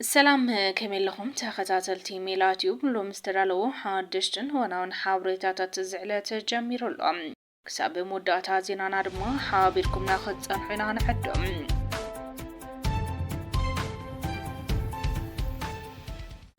السلام كمل لهم تخاتلتي ميلاتيوب لو مستدلو حادشتن وناون حابريتاتا تزعلات جميرو لهم كساب مداتا زينانا دما حابيركم ناخد صنحينا نحدهم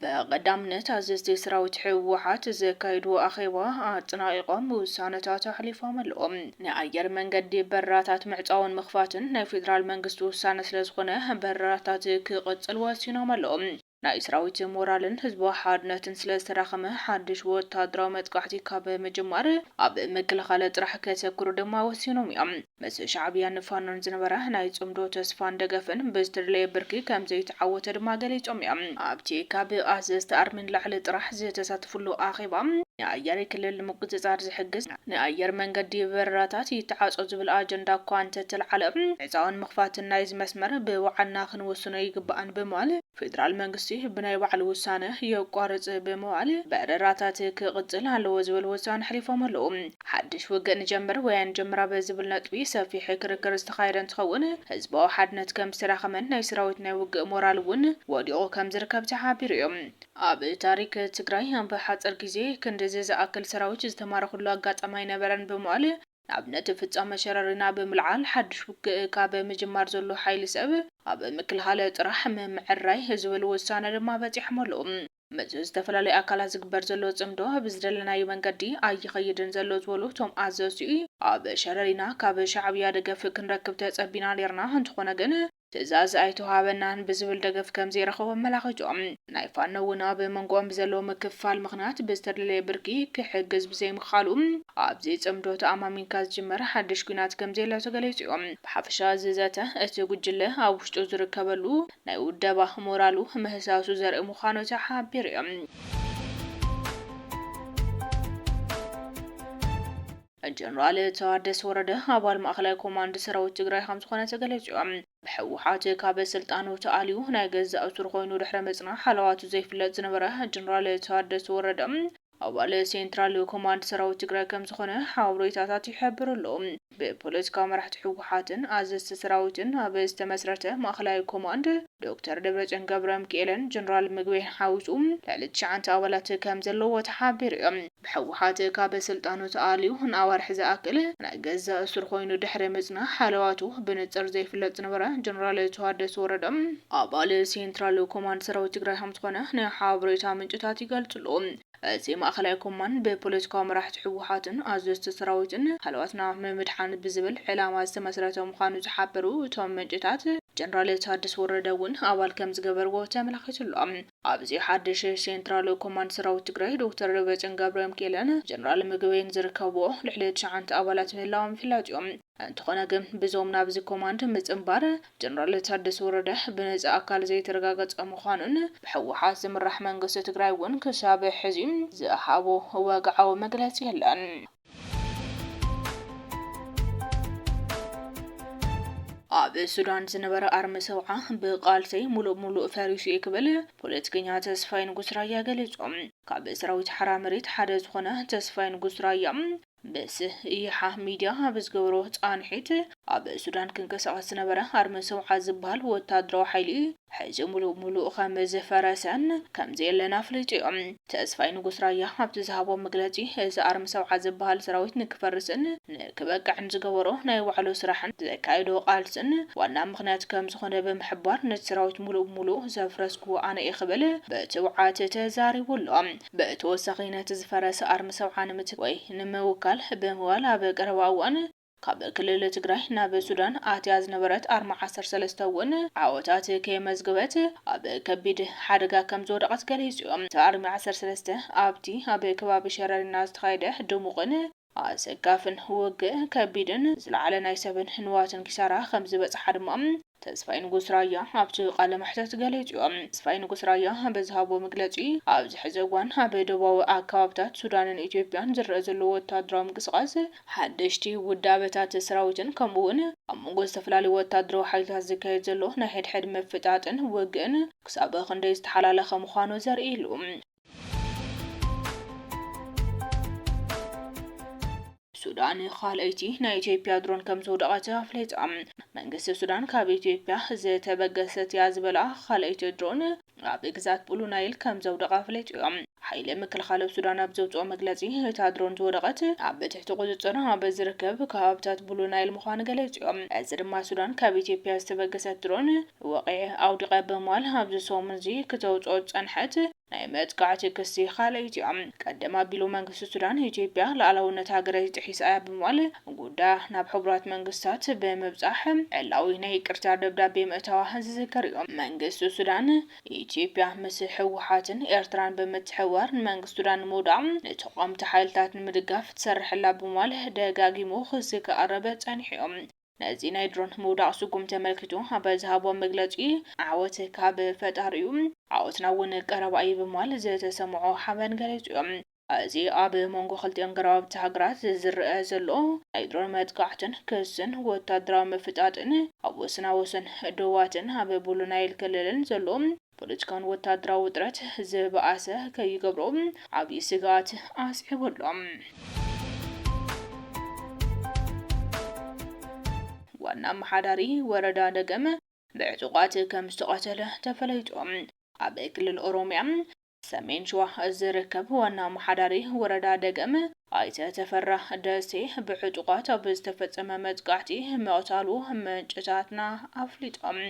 بقدامنت عزيزتي سراوت حوحات زكايدو أخيوة أتنايقهم وسانتات حليفهم اللوم نأير من قد براتات معطاون مخفاتن نا فيدرال منقستو سانس لزخونه براتات كقدس الواسينهم اللوم ናይ ሰራዊት ሞራልን ህዝባዊ ሓድነትን ስለ ዝተራኸመ ሓድሽ ወታደራዊ መጥቃዕቲ ካብ ምጅማር ኣብ ምክልኻል ጥራሕ ከተኩሩ ድማ ወሲኖም እዮም ምስ ሻዕብያን ፋኖን ዝነበረ ናይ ጽምዶ ተስፋን ደገፍን ብዝተደለየ ብርኪ ከም ዘይተዓወተ ድማ ገሊፆም እዮም ኣብቲ ካብ ኣዘዝቲ ኣርሚን ላዕሊ ጥራሕ ዝተሳተፍሉ ኣኼባ ንኣየር ክልል ምቁፅጻር ዝሕግዝ ንኣየር መንገዲ በረራታት ይተዓጾ ዝብል ኣጀንዳ እኳ እንተተለዓለ ዕፃውን ምኽፋትን ናይዚ መስመር ብዋዕልና ክንወስኖ ይግባአን ብምባል ፌደራል መንግስቲ ብናይ ባዕሉ ውሳነ የቋርጽ ብምባል በረራታት ክቅጽል ኣለዎ ዝብል ውሳነ ሓሊፎም ኣለዉ ሓድሽ ውግእ ንጀምር ወይ አንጀምራ በዝብል ነጥቢ ሰፊሕ ክርክር ዝተኻየደ እንትኸውን ህዝባዊ ሓድነት ከም ዝተራኸመን ናይ ሰራዊት ናይ ውግእ ሞራል እውን ወዲቑ ከም ዝርከብ ተሓቢሩ እዮም ኣብ ታሪክ ትግራይ ብሓፀር ግዜ ክንደዚ ዝኣክል ሰራዊት ዝተማረኹሉ ኣጋጣሚ ነበረን ብምባል ንኣብነት ፍጻመ ሸረሪና ብምልዓል ሓድሽ ውግእ ካብ ምጅማር ዘሎ ሓይሊ ሰብ ኣብ ምክልኻል ጥራሕ ምምዕራይ ዝብል ውሳነ ድማ በፂሖም ኣለዉ ምስ ዝተፈላለዩ ኣካላት ዝግበር ዘሎ ጽምዶ ብዝደለናዮ መንገዲ ኣይኸይድን ዘሎ ዝበሉ እቶም ኣዘዝቲ ኣብ ሸረሪና ካብ ሻዕብያ ደገፍ ክንረክብ ተጸቢና ነርና እንትኾነ ግን ትእዛዝ ኣይተዋሃበናን ብዝብል ደገፍ ከም ዘይረኸቦ መላኺቶም ናይ ፋኖ እውን ኣብ መንጎኦም ብዘለዎ ምክፍፋል ምኽንያት ብዝተደለየ ብርኪ ክሕግዝ ብዘይምኽኣሉ ኣብዚ ጽምዶ ተኣማሚንካ ዝጅመር ሓድሽ ኩናት ከም ዘየለ ተገሊጹ እዮም ብሓፈሻ ዝዘተ እቲ ጉጅለ ኣብ ውሽጡ ዝርከበሉ ናይ ውደባ ሞራሉ ምህሳሱ ዘርኢ ምዃኑ ተሓቢሩ እዮም ጀነራል ተዋደስ ወረደ ኣባል ማእኸላይ ኮማንድ ሰራዊት ትግራይ ከም ዝኾነ ተገሊጹ ብሕወሓት ካብ ስልጣኑ ተኣልዩ ናይ ገዛእ ሱር ኮይኑ ድሕረ መጽናዕ ሓለዋቱ ዘይፍለጥ ዝነበረ ጀነራል ተዋደስ ወረደ ኣባል ሴንትራል ኮማንድ ሰራዊት ትግራይ ከም ዝኾነ ሓበሬታታት ይሕብሩ ኣለዉ ብፖለቲካዊ መራሕቲ ሕወሓትን ኣዘዝቲ ሰራዊትን ኣብ ዝተመስረተ ማእኸላይ ኮማንድ ዶክተር ደብረጽዮን ገብረ ሚካኤልን ጀነራል ምግበይ ሓዊሱ ልዕሊ 9 ኣባላት ከም ዘለዎ ተሓቢሩ እዮም ብሕወሓት ካብ ስልጣኑ ተኣልዩ ንኣዋርሒ ዝኣክል ናይ ገዛእ ሱር ኮይኑ ድሕረ መጽናዕ ሓለዋቱ ብንጽር ዘይፍለጥ ዝነበረ ጀነራል ተዋደስ ወረደ ኣባል ሴንትራል ኮማንድ ሰራዊት ትግራይ ከም ዝኾነ ናይ ሓበሬታ ምንጭታት ይገልጹ እቲ ማእኸላይ ኮማንድ ብፖለቲካዊ መራሕቲ ሕወሓትን ኣዘዝቲ ሰራዊትን ሓለዋትና ምምድሓን ብዝብል ዕላማ ዝተመስረተ ምዃኑ ዝሓበሩ እቶም ምንጭታት ጀነራል ተዋደስ ወረደ እውን ኣባል ከም ዝገበርዎ ተመላኺቱ ኣሎ ኣብዚ ሓድሽ ሴንትራል ኮማንድ ሰራዊት ትግራይ ዶክተር ደብረጽዮን ገብረ ሚካኤልን ጀነራል ምግበይን ዝርከብዎ ልዕሊ 9 ኣባላት ምህላዎም ይፍለጡ እዮም እንተኾነ ግን ብዞም ናብዚ ኮማንድ ምጽምባር ጀነራል ተዋደስ ወረደ ብነፃ ኣካል ዘይተረጋገፀ ምዃኑን ብሕወሓት ዝምራሕ መንግስቲ ትግራይ እውን ክሳብ ሕዚ ዝሃቦ ወግዓዊ መግለፂ የለን ኣብ ሱዳን ዝነበረ ኣርሚ ሰውዓ ብቃልተይ ሙሉእ ፈሪሱ ክብል ፖለቲከኛ ተስፋይ ንጉስ ራያ ገሊፆም ካብ ሰራዊት ሓራ መሬት ሓደ ዝኾነ ተስፋይ ንጉስ ራያ በስ ይሓ ሚድያ ብዝገብሮ ጻንሒት ኣብ ሱዳን ክንቀሳቀስ ዝነበረ ኣርሚ ሰውዓ ዝበሃል ወታደራዊ ሓይሊ ሕዚ ሙሉእ ከም ዝፈረሰን ከም ዘየለና ፍልጡ እዮም ተስፋይ ንጉስ ራያ ኣብቲ ዝሃቦ መግለፂ እዚ ኣርሚ ሰውዓ ዝበሃል ሰራዊት ንክፈርስን ንክበቅዕን ዝገበሮ ናይ ባዕሉ ስራሕን ዘካይዶ ቃልስን ዋና ምክንያት ከም ዝኾነ ብምሕባር ነቲ ሰራዊት ሙሉእ ዘፍረስኩ ኣነ ይኽብል ብትውዓት ተዛሪቡ ኣሎ ብተወሳኺ ነቲ ዝፈረሰ ኣርሚ ሰውዓ ንምትክ ወይ ንምውካል ብምዋል ኣብ ቀረባ እዋን ካብ ክልል ትግራይ ናብ ሱዳን ኣትያ ዝነበረት ኣርማ 13 እውን ዓወታት ከመዝግበት ኣብ ከቢድ ሓደጋ ከም ዝወደቐት ገሊጹ እዮም ኣርሚ 13 ኣብቲ ኣብ ከባቢ ሸረሪና ዝተኻየደ ድሙቕን ኣሰጋፍን ውግእ ከቢድን ዝለዓለ ናይ ሰብን ንዋትን ኪሳራ ከም ዝበፅሓ ድማ ተስፋይ ንጉስ ራያ ኣብቲ ቃለ መሕተት ገሊጹ እዮም ተስፋይ ንጉስ ራያ በዝሃቦ መግለፂ ኣብዚ ሕዚ እዋን ኣብ ደቡባዊ ኣካባቢታት ሱዳንን ኢትዮጵያን ዝረአ ዘሎ ወታደራዊ ምንቅስቓስ ሓደሽቲ ውዳበታት ሰራዊትን ከምኡውን ኣብ መንጎ ዝተፈላለዩ ወታደራዊ ሓይልታት ዝካየድ ዘሎ ናይ ሕድሕድ ምፍጣጥን ውግእን ክሳብ ክንደይ ዝተሓላለኸ ምዃኑ ዘርኢ ኢሉ ሱዳን ካልአይቲ ናይ ኢትዮጵያ ድሮን ከም ዝወደቐት ኣፍሊጣ መንግስቲ ሱዳን ካብ ኢትዮጵያ ዝተበገሰት እያ ዝበላ ካልአይቲ ድሮን ኣብ ግዛት ብሉ ናይል ከም ዘውደቐ ኣፍሊጡ ሓይሊ ምክልኻል ሱዳን ኣብ ዘውፅኦ መግለጺ እታ ድሮን ዝወደቐት ኣብ ትሕቲ ቁፅጥር ኣብ ዝርከብ ከባብታት ብሉ ናይል ምዃኑ ገሊጹ እዚ ድማ ሱዳን ካብ ኢትዮጵያ ዝተበገሰት ድሮን ወቂዕ ኣውዲቐ በማል ኣብ ዝሰሙን እዚ ክተውፅኦ ጸንሐት ናይ መጥቃዕቲ ክሲ ካልአይቲ ቀደም ኣቢሉ መንግስቲ ሱዳን ኢትዮጵያ ሉዓላውነት ሃገረይ ጥሒሳ እያ በማል ጉዳይ ናብ ሕቡራት መንግስታት ብምብጻሕ ዕላዊ ናይ ይቅርታ ደብዳቤ ምእታዋ ዝዝከር እዩ መንግስቲ ሱዳን ኢትዮጵያ ምስ ህወሓትን ኤርትራን ብምትሕዋር መንግስቲ ሱዳን ምውዳቕ ንተቋምቲ ሓይልታት ንምድጋፍ ትሰርሕላ በማል ደጋጊሙ ክሲ ከቐረበ ጸኒሑ እዩ ነዚ ናይ ድሮን ምውዳቕ ስጉም ተመልክቱ ኣብ ዝሃቦ መግለጺ ዓወት ካብ ፈጣሪኡ ዓወትና እውን ቀረባ እዩ በማል ዝተሰምዖ ሓበን ገሊጹ እዚ ኣብ መንጎ ክልቲአን ገራብቲ ሃገራት ዝርአ ዘሎ ናይ ድሮን መጥቃዕትን ክስን ወታደራዊ ምፍጣጥን ኣብ ወሰን ደዋትን ኣብ ብሉ ናይል ክልልን ዘሎ ፖለቲካውን ወታደራዊ ውጥረት ዝበኣሰ ከይገብሮ ዓብዪ ስጋት ኣስዒቡሎም ዋና አመሓዳሪ ወረዳ ደገም ብዕጡቃት ከም ዝተቀተለ ተፈለይጦም ኣብ ክልል ኦሮሚያ ሰሜን ሸዋ ዝርከብ ዋና አመሓዳሪ ወረዳ ደገም ኣይተ ተፈራ ደሴ ብዕጡቃት ኣብ ዝተፈጸመ መጥቃዕቲ መቕታሉ ምንጭታትና ኣፍሊጦም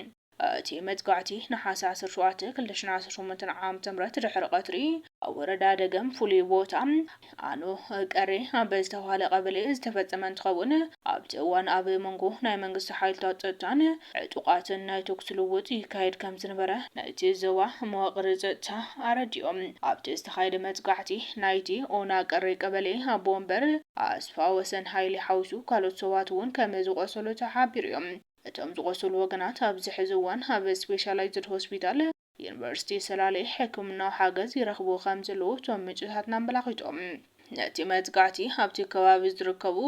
እቲ መጥቃዕቲ ነሓሳ 17 2018 ዓም ተምረት ድሕሪ ቀትሪ ኣብ ወረዳ ደገም ፍሉይ ቦታ ኣኖ ቀሬ ኣብ ዝተባሃለ ቀበሌ ዝተፈጸመ እንትኸውን ኣብቲ እዋን ኣብ መንጎ ናይ መንግስቲ ሓይልታት ጸጥታን ዕጡቃትን ናይ ተኩስ ልውውጥ ይካየድ ከም ዝነበረ ናይቲ ዞባ መዋቕር ጸጥታ ኣረዲኦም ኣብቲ ዝተኻየደ መጥቃዕቲ ናይቲ ኦና ቀሬ ቀበሌ ኣብ ወንበር ኣስፋ ወሰን ሃይሊ ሓዊሱ ካልኦት ሰባት እውን ከም ዝቆሰሉ ተሓቢሩ እዮም እቶም ዝቆሰሉ ወገናት ኣብ ዝሕዚ እዋን ኣብ ስፔሻላይዝድ ሆስፒታል ዩኒቨርሲቲ ሰላሌ ሕክምናዊ ሓገዝ ይረኽቡ ከም ዘለዉ እቶም ምንጭታትና ኣመላኺቶም ነቲ መጥቃዕቲ ኣብቲ ከባቢ ዝርከቡ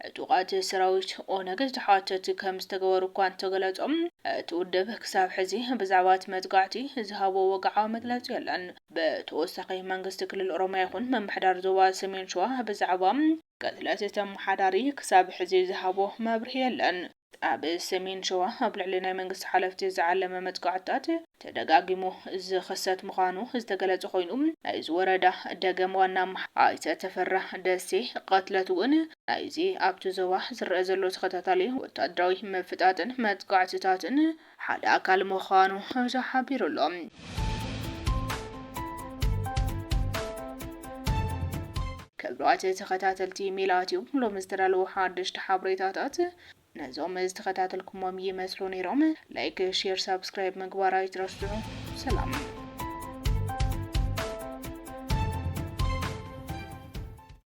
ዕጡቃት ሰራዊት ኦነግ ዝተሓተት ከም ዝተገበሩ እኳ እንተገለጾም እቲ ውድብ ክሳብ ሕዚ ብዛዕባ እቲ መጥቃዕቲ ዝሃቦ ወግዓዊ መግለጺ የለን ብተወሳኺ መንግስቲ ክልል ኦሮሚያ ይኹን መምሕዳር ዞባ ሰሜን ሸዋ ብዛዕባ ቅትለት እቲ አመሓዳሪ ክሳብ ሕዚ ዝሃቦ መብርሂ የለን ኣብ ሰሜን ሸዋ ኣብ ልዕሊ ናይ መንግስቲ ሓለፍቲ ዝዓለመ መጥቃዕትታት ተደጋጊሙ ዝኽሰት ምዃኑ ዝተገለጸ ኮይኑ ናይዚ ወረዳ ደገም ዋና ኣይተ ተፈራ ደሴ ቀትለት እውን ናይዚ ኣብቲ ዞባ ዝርአ ዘሎ ተኸታታሊ ወታደራዊ ምፍጣጥን መጥቃዕትታትን ሓደ ኣካል ምዃኑ ተሓቢሩሎም ክብራት ተኸታተልቲ ሚላትዩ ሎም ዝተዳለዉ ሓድሽቲ ሓበሬታታት ነዞም ዝተኸታተልኩሞም ይመስሉ ነይሮም ላይክ ሼር ሰብስክራይብ ምግባር ኣይትረስዑ ሰላም